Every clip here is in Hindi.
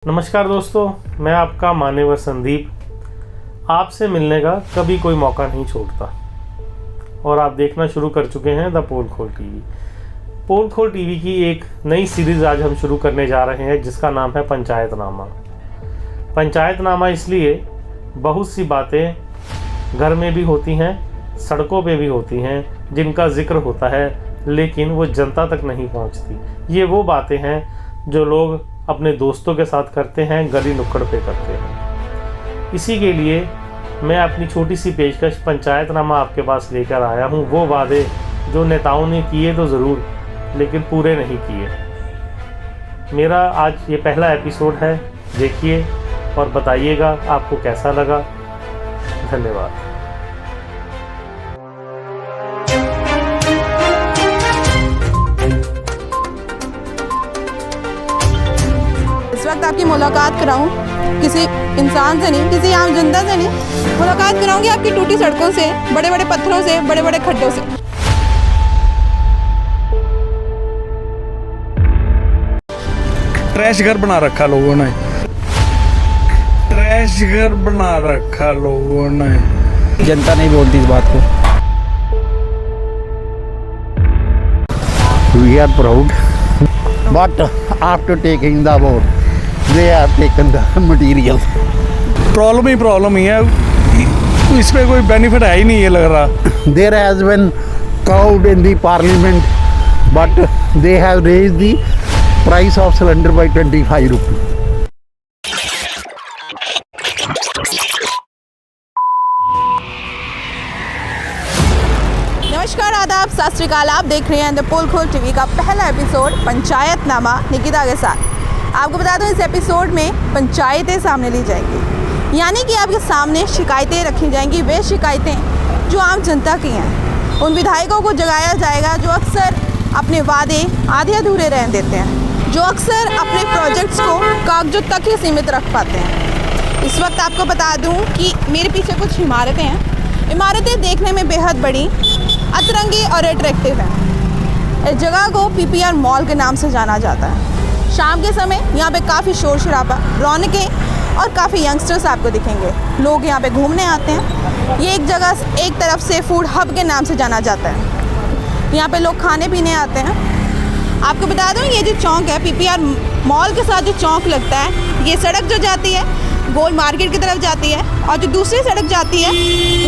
नमस्कार दोस्तों, मैं आपका मान्यवर संदीप आपसे मिलने का कभी कोई मौका नहीं छोड़ता और आप देखना शुरू कर चुके हैं द पोल खोल टीवी। पोल खोल टीवी की एक नई सीरीज़ आज हम शुरू करने जा रहे हैं जिसका नाम है पंचायतनामा। पंचायतनामा इसलिए बहुत सी बातें घर में भी होती हैं, सड़कों पे भी होती हैं, जिनका जिक्र होता है लेकिन वो जनता तक नहीं पहुंचती। ये वो बातें हैं जो लोग अपने दोस्तों के साथ करते हैं, गली नुक्कड़ पे करते हैं। इसी के लिए मैं अपनी छोटी सी पेशकश पंचायतनामा आपके पास लेकर आया हूँ। वो वादे जो नेताओं ने किए तो ज़रूर, लेकिन पूरे नहीं किए। मेरा आज ये पहला एपिसोड है, देखिए और बताइएगा आपको कैसा लगा। धन्यवाद। इस वक्त आपकी मुलाकात कराऊं किसी इंसान से नहीं, किसी आम जनता से नहीं, मुलाकात कराऊंगी आपकी टूटी सड़कों से, बड़े बड़े पत्थरों से, बड़े बड़े खड्डों से। ट्रैश घर बना रखा लोगों ने, ट्रैश घर बना रखा लोगों ने। जनता नहीं बोलती इस बात को। We are proud, but after taking the vote, they have taken the material. Problem ही है, इस पे कोई बेनिफिट है ही नहीं, ये लग रहा। There has been crowd in the parliament, but they have raised the price of cylinder by 25 rupees. नमस्कार, आदाब, सत श्री अकाल। आप देख रहे हैं द पोल खोल टीवी का पहला एपिसोड पंचायतनामा निकिता के साथ। आपको बता दूं, इस एपिसोड में पंचायतें सामने ली जाएंगी, यानी कि आपके सामने शिकायतें रखी जाएंगी। वे शिकायतें जो आम जनता की हैं, उन विधायकों को जगाया जाएगा जो अक्सर अपने वादे आधे अधूरे रहने देते हैं, जो अक्सर अपने प्रोजेक्ट्स को कागजों तक ही सीमित रख पाते हैं। इस वक्त आपको बता दूँ कि मेरे पीछे कुछ इमारतें हैं। इमारतें देखने में बेहद बड़ी, अतरंगी और अट्रैक्टिव है। इस जगह को पीपीआर मॉल के नाम से जाना जाता है। शाम के समय यहाँ पे काफ़ी शोर शराबा, रौनकें और काफ़ी यंगस्टर्स आपको दिखेंगे। लोग यहाँ पे घूमने आते हैं। ये एक जगह एक तरफ से फूड हब के नाम से जाना जाता है। यहाँ पे लोग खाने पीने आते हैं। आपको बता दूँ, ये जो चौक है, पीपीआर मॉल के साथ जो चौक लगता है, ये सड़क जो जाती है गोल मार्केट की तरफ जाती है, और जो दूसरी सड़क जाती है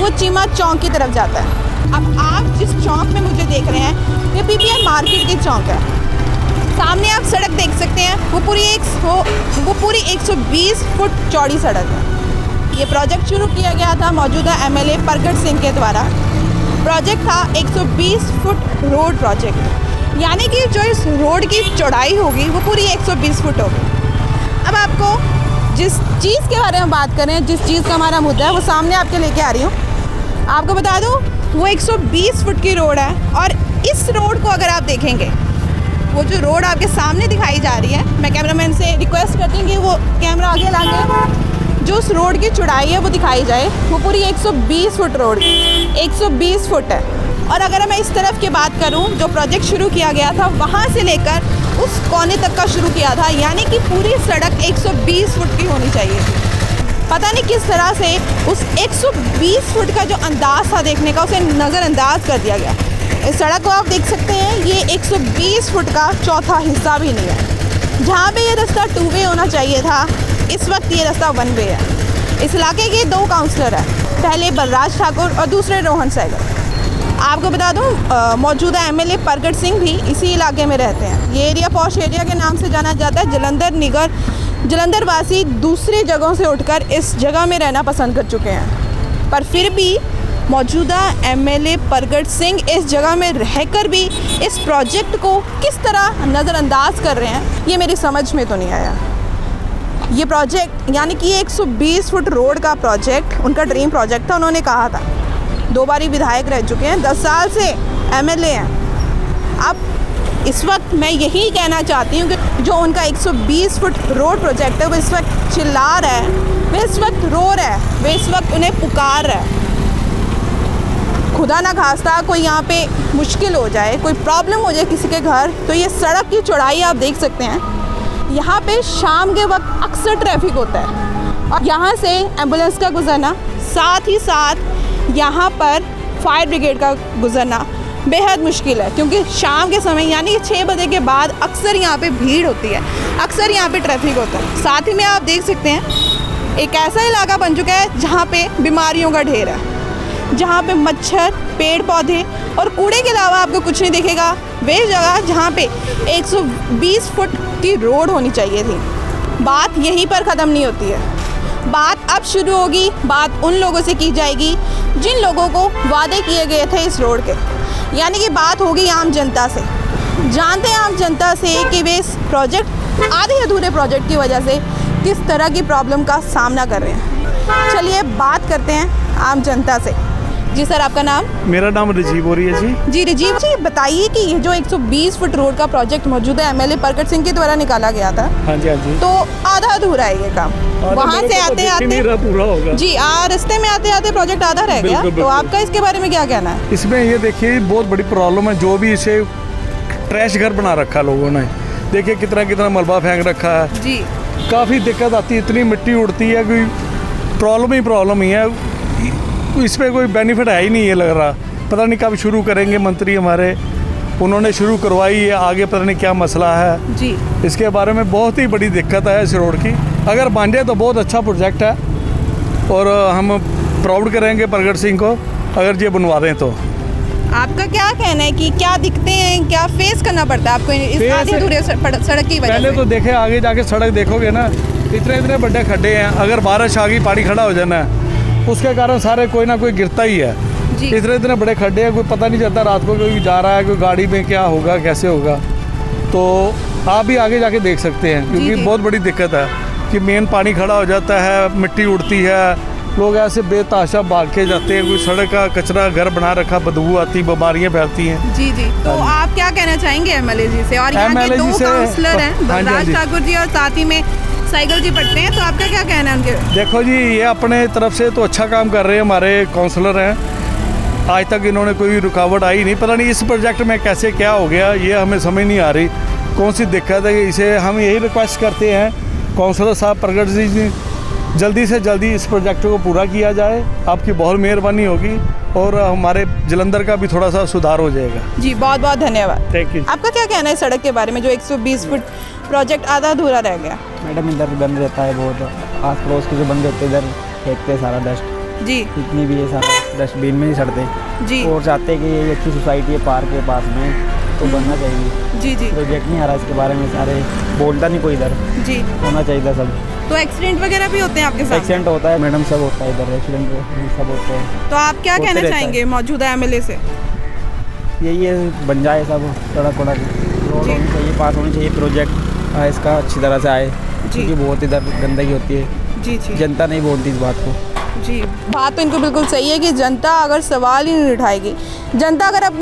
वो चीमा चौक की तरफ जाता है। अब आप जिस चौक में मुझे देख रहे हैं, ये पीपीआर मार्केट की चौक है। सामने आप सड़क देख सकते हैं, वो पूरी 120 फुट चौड़ी सड़क है। ये प्रोजेक्ट शुरू किया गया था मौजूदा एमएलए प्रगट सिंह के द्वारा। प्रोजेक्ट था 120 फुट रोड प्रोजेक्ट, यानी कि जो इस रोड की चौड़ाई होगी वो पूरी 120 फुट होगी। अब आपको जिस चीज़ के बारे में बात करें, जिस चीज़ का हमारा मुद्दा है, वो सामने आपके लेके आ रही हूँ। आपको बता दूँ, वो 120 फुट की रोड है, और इस रोड को अगर आप देखेंगे, वो जो रोड आपके सामने दिखाई जा रही है, मैं कैमरामैन से रिक्वेस्ट करती हूँ कि वो कैमरा आगे ला के जो उस रोड की चौड़ाई है वो दिखाई जाए। वो पूरी 120 फुट रोड 120 फुट है। और अगर मैं इस तरफ की बात करूँ, जो प्रोजेक्ट शुरू किया गया था, वहाँ से लेकर उस कोने तक का शुरू किया था, यानी कि पूरी सड़क 120 फुट की होनी चाहिए। पता नहीं किस तरह से उस 120 फुट का जो अंदाज़ था देखने का, उसे नज़रअंदाज कर दिया गया। इस सड़क को आप देख सकते हैं, ये 120 फुट का चौथा हिस्सा भी नहीं है। जहाँ पे ये रास्ता 2 वे होना चाहिए था, इस वक्त ये रास्ता 1 वे है। इस इलाके के 2 काउंसलर हैं, पहले बलराज ठाकुर और दूसरे रोहन सैगल। आपको बता दूं, मौजूदा एमएलए प्रगट सिंह भी इसी इलाके में रहते हैं। ये एरिया पॉश एरिया के नाम से जाना जाता है। जलंधर वासी दूसरी जगहों से उठकर इस जगह में रहना पसंद कर चुके हैं, पर फिर भी मौजूदा एमएलए प्रगट सिंह इस जगह में रहकर भी इस प्रोजेक्ट को किस तरह नज़रअंदाज कर रहे हैं, ये मेरी समझ में तो नहीं आया। ये प्रोजेक्ट, यानी कि 120 फुट रोड का प्रोजेक्ट उनका ड्रीम प्रोजेक्ट था। उन्होंने कहा था, 2 बारी विधायक रह चुके हैं, 10 साल से एमएलए हैं। अब इस वक्त मैं यही कहना चाहती हूँ कि जो उनका 120 फुट रोड प्रोजेक्ट है, वो इस वक्त चिल्ला रहा है, वे इस वक्त रो रहा है, वे इस वक्त उन्हें पुकार रहा है। खुदा ना खास्ता कोई यहाँ पे मुश्किल हो जाए, कोई प्रॉब्लम हो जाए किसी के घर, तो ये सड़क की चौड़ाई आप देख सकते हैं। यहाँ पे शाम के वक्त अक्सर ट्रैफिक होता है और यहाँ से एम्बुलेंस का गुजरना, साथ ही साथ यहाँ पर फायर ब्रिगेड का गुजरना बेहद मुश्किल है, क्योंकि शाम के समय यानी कि 6 बजे के बाद अक्सर यहाँ पे भीड़ होती है, अक्सर यहाँ पे ट्रैफिक होता है। साथ ही में आप देख सकते हैं एक ऐसा इलाका बन चुका है जहाँ पे बीमारियों का ढेर है, जहाँ पे मच्छर, पेड़ पौधे और कूड़े के अलावा आपको कुछ नहीं दिखेगा। वे जगह जहाँ पे 120 फुट की रोड होनी चाहिए थी। बात यहीं पर ख़त्म नहीं होती है, बात अब शुरू होगी, बात उन लोगों से की जाएगी जिन लोगों को वादे किए गए थे इस रोड के, यानी कि बात होगी आम जनता से। जानते हैं आम जनता से कि वे इस प्रोजेक्ट, आधे अधूरे प्रोजेक्ट की वजह से किस तरह की प्रॉब्लम का सामना कर रहे हैं। चलिए बात करते हैं आम जनता से। जी सर, आपका नाम? मेरा नाम राजीव हो रही है जी। जी राजीव जी, बताइए कि ये जो 120 फुट रोड का प्रोजेक्ट मौजूदा एमएलए प्रकट सिंह के द्वारा निकाला गया था, हाँ जी, हाँ जी, तो आधा अधूरा है ये काम। वहाँ से आते आते पूरा होगा जी, रास्ते में आते आते प्रोजेक्ट आधा रह गया। तो आपका इसके बारे में क्या कहना है? इसमें ये देखिए बहुत बड़ी प्रॉब्लम है, जो भी इसे ट्रैश घर बना रखा लोगों ने, देखिए कितना कितना मलबा फेंक रखा है जी। काफ़ी दिक्कत आती है, इतनी मिट्टी उड़ती है, कोई प्रॉब्लम ही है। इस पर कोई बेनिफिट है ही नहीं, ये लग रहा। पता नहीं कब शुरू करेंगे मंत्री हमारे, उन्होंने शुरू करवाई है, आगे पता नहीं क्या मसला है जी। इसके बारे में बहुत ही बड़ी दिक्कत है इस रोड की। अगर बन जाए तो बहुत अच्छा प्रोजेक्ट है और हम प्राउड करेंगे प्रगट सिंह को अगर ये बनवा दें तो। आपका क्या कहना है कि क्या दिखते हैं, क्या फेस करना पड़ता है आपको इस आधे अधूरे सड़क की वजह पहले से? तो देखे, आगे जाके सड़क देखोगे ना, इतने इतने बड़े खड्डे हैं, अगर बारिश आ गई पानी खड़ा हो जाना है, उसके कारण सारे कोई ना कोई गिरता ही है। इतने इतने बड़े खड्डे हैं, कोई पता नहीं चलता रात को कोई जा रहा है, कोई गाड़ी में क्या होगा कैसे होगा। तो आप भी आगे जाके देख सकते हैं, क्योंकि बहुत बड़ी दिक्कत है कि मेन पानी खड़ा हो जाता है, मिट्टी उड़ती है, लोग ऐसे बेतहाशा भाग के जाते हैं, कोई सड़क का कचरा घर बना रखा, बदबू आती, बीमारियाँ फैलती हैं। जी जी। तो आप क्या कहना चाहेंगे एमएलए जी से? और यहाँ के 2 काउंसलर हैं, बलराज ठाकुर जी और साथ ही में साइकिल जी पढ़ते हैं, तो आपका क्या कहना है उनके? देखो जी, ये अपने तरफ से तो अच्छा काम कर रहे हैं, हमारे काउंसलर हैं, आज तक इन्होंने कोई रुकावट आई नहीं। पता नहीं इस प्रोजेक्ट में कैसे क्या हो गया, ये हमें समझ नहीं आ रही कौन सी दिक्कत है। इसे हम यही रिक्वेस्ट करते हैं काउंसलर साहब प्रगट जी, जल्दी से जल्दी इस प्रोजेक्ट को पूरा किया जाए, आपकी बहुत मेहरबानी होगी और हमारे जलंधर का भी थोड़ा सा सुधार हो जाएगा। जी, बहुत बहुत धन्यवाद। Thank you. आपका क्या कहना है सड़क के बारे में, जो 120 फुट प्रोजेक्ट आधा अधूरा रह गया? मैडम इधर बंद रहता है बहुत, आस पड़ोस के जो बंद रहते इधर फेंकते सारा डस्ट, जी जितनी भी है सारा डस्टबिन में ही सड़ते जी और चाहते हैं कि ये अच्छी सोसाइटी है पार्क के पास में, तो बनना चाहिए। जी जी प्रोजेक्ट नहीं आ रहा इसके बारे में, सारे बोलता नहीं कोई इधर, जी। होना चाहिए था सब। तो एक्सीडेंट वगैरह भी होते हैं आपके साथ? एक्सीडेंट होता है मैडम, सब होता है इधर, एक्सीडेंट सब होते हैं। तो आप क्या होते कहना रहता है। चाहेंगे मौजूदा एमएलए से? यही है, बन जाए सब, सड़क वड़क रोड जी। होनी चाहिए, पास होनी चाहिए, प्रोजेक्ट इसका अच्छी तरह से आए, जी। क्योंकि बहुत इधर गंदगी होती है, जी जी जनता नहीं बोलती इस बात को। जी। बात तो इनको बिल्कुल सही है कि जनता अगर सवाल ही नहीं उठाएगी, जनता अगर अपनी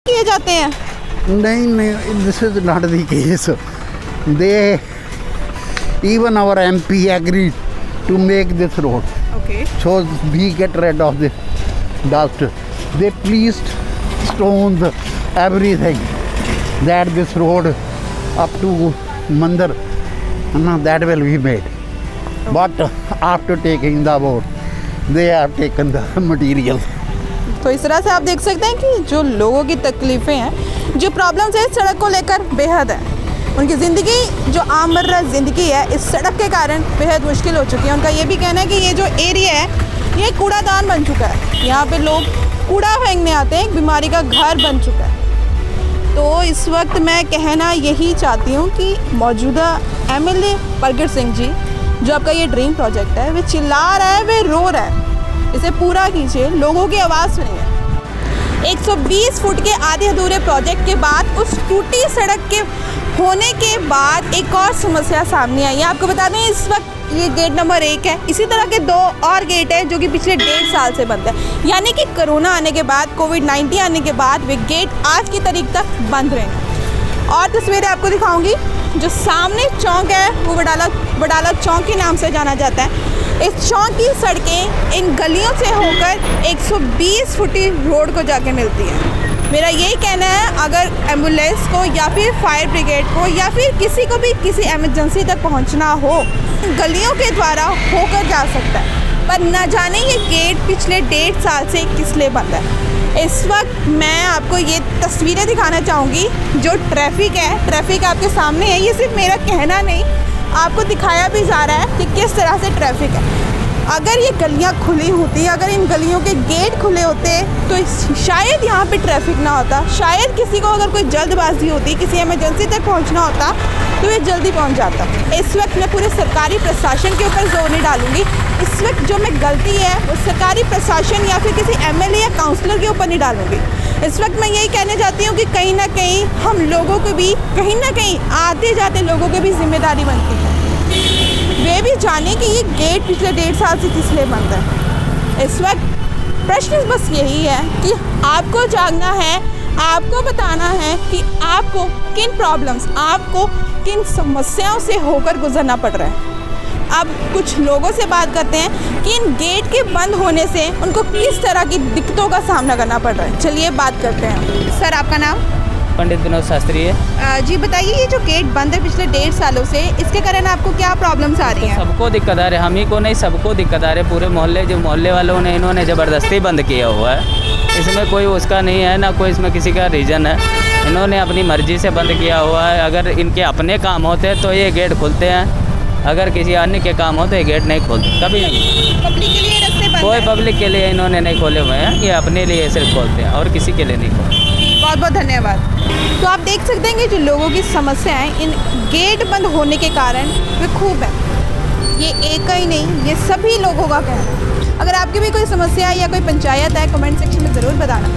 किए जाते हैं नहीं, this is not the case. They, even our MP agreed to make this road. Okay. So we get rid of the dust. They pleased stones, everything. That this road up to Mandir, that will be made. But after taking the vote, they have taken the material. तो इस तरह से आप देख सकते हैं कि जो लोगों की तकलीफ़ें हैं, जो प्रॉब्लम्स है इस सड़क को लेकर बेहद है। उनकी ज़िंदगी जो आममर्रा ज़िंदगी है इस सड़क के कारण बेहद मुश्किल हो चुकी है। उनका ये भी कहना है कि ये जो एरिया है ये कूड़ादान बन चुका है, यहाँ पे लोग कूड़ा फेंकने आते हैं, एक बीमारी का घर बन चुका है। तो इस वक्त मैं कहना यही चाहती हूँ कि मौजूदा MLA प्रगट सिंह जी, जो आपका ये ड्रीम प्रोजेक्ट है, वे चिल्ला रहा है, वे रो रहा है, इसे पूरा कीजिए, लोगों की आवाज़ सुनिए। 120 फुट के आधे अधूरे प्रोजेक्ट के बाद उस टूटी सड़क के होने के बाद एक और समस्या सामने आई है। आपको बता दें इस वक्त ये गेट नंबर 1 है, इसी तरह के 2 और गेट है जो कि पिछले 1.5 साल से बंद है। यानी कि कोरोना आने के बाद, कोविड-19 आने के बाद वे गेट आज की तारीख तक बंद रहे। और तस्वीरें आपको दिखाऊंगी। जो सामने चौक है वो वडाला चौक के नाम से जाना जाता है। इस चौक की सड़कें इन गलियों से होकर 120 फुटी रोड को जाके मिलती हैं। मेरा यही कहना है, अगर एम्बुलेंस को या फिर फायर ब्रिगेड को या फिर किसी को भी किसी इमरजेंसी तक पहुंचना हो, गलियों के द्वारा होकर जा सकता है। पर न जाने ये गेट पिछले 1.5 साल से किस लिए बंद है। इस वक्त मैं आपको ये तस्वीरें दिखाना चाहूँगी। जो ट्रैफिक आपके सामने है, ये सिर्फ मेरा कहना नहीं, आपको दिखाया भी जा रहा है कि किस तरह से ट्रैफिक है। अगर ये गलियां खुली होती, अगर इन गलियों के गेट खुले होते तो शायद यहाँ पे ट्रैफिक ना होता। शायद किसी को अगर कोई जल्दबाजी होती, किसी इमरजेंसी तक पहुँचना होता तो ये जल्दी पहुँच जाता। इस वक्त मैं पूरे सरकारी प्रशासन के ऊपर जोर नहीं डालूँगी। इस वक्त जो मैं गलती है वो सरकारी प्रशासन या फिर किसी MLA या काउंसलर के ऊपर नहीं डालूँगी। इस वक्त मैं यही कहना चाहती हूँ कि कहीं ना कहीं हम लोगों को भी, कहीं ना कहीं आते जाते लोगों की भी जिम्मेदारी बनती है, वे भी जाने कि ये गेट पिछले 1.5 साल से किस लिए बंद है। इस वक्त प्रश्न बस यही है कि आपको जागना है, आपको बताना है कि आपको किन प्रॉब्लम्स, आपको किन समस्याओं से होकर गुजरना पड़ रहा है। अब कुछ लोगों से बात करते हैं कि इन गेट के बंद होने से उनको किस तरह की दिक्कतों का सामना करना पड़ रहा है। चलिए बात करते हैं। सर, आपका नाम? पंडित विनोद शास्त्री है। जी बताइए, ये जो गेट बंद है पिछले 1.5 सालों से, इसके कारण आपको क्या प्रॉब्लम्स आ रही हैं? सबको दिक्कत आ रही है, हम ही को नहीं, सबको दिक्कत आ रही है। पूरे मोहल्ले वालों ने इन्होंने ज़बरदस्ती बंद किया हुआ है। इसमें कोई उसका नहीं है, ना कोई इसमें किसी का रीज़न है। इन्होंने अपनी मर्ज़ी से बंद किया हुआ है। अगर इनके अपने काम होते तो ये गेट खुलते हैं, अगर किसी अन्य के काम हो तो ये गेट नहीं खोलते, कभी नहीं। पब्लिक के लिए रास्ते बंद कोई है? पब्लिक के लिए इन्होंने नहीं खोले हुए हैं, ये अपने लिए सिर्फ खोलते हैं और किसी के लिए नहीं खोलते। बहुत बहुत धन्यवाद। तो आप देख सकते हैं कि जो लोगों की समस्याएं इन गेट बंद होने के कारण वे खूब है। ये एक ही नहीं, ये सभी लोगों का कहना है। अगर आपकी भी कोई समस्या या कोई पंचायत है, कमेंट सेक्शन में ज़रूर बताना।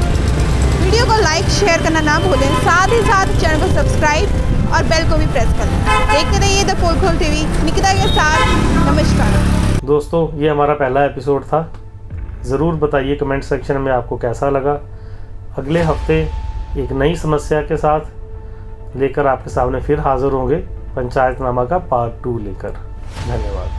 वीडियो को लाइक शेयर करना ना भूलें, साथ ही साथ चैनल को सब्सक्राइब और बेल को भी प्रेस कर लें। देखते रहिए द पोलखोल टीवी, निकिता के साथ। नमस्कार दोस्तों, ये हमारा पहला एपिसोड था। ज़रूर बताइए कमेंट सेक्शन में आपको कैसा लगा। अगले हफ्ते एक नई समस्या के साथ लेकर आपके सामने फिर हाज़िर होंगे, पंचायतनामा का पार्ट 2 लेकर। धन्यवाद।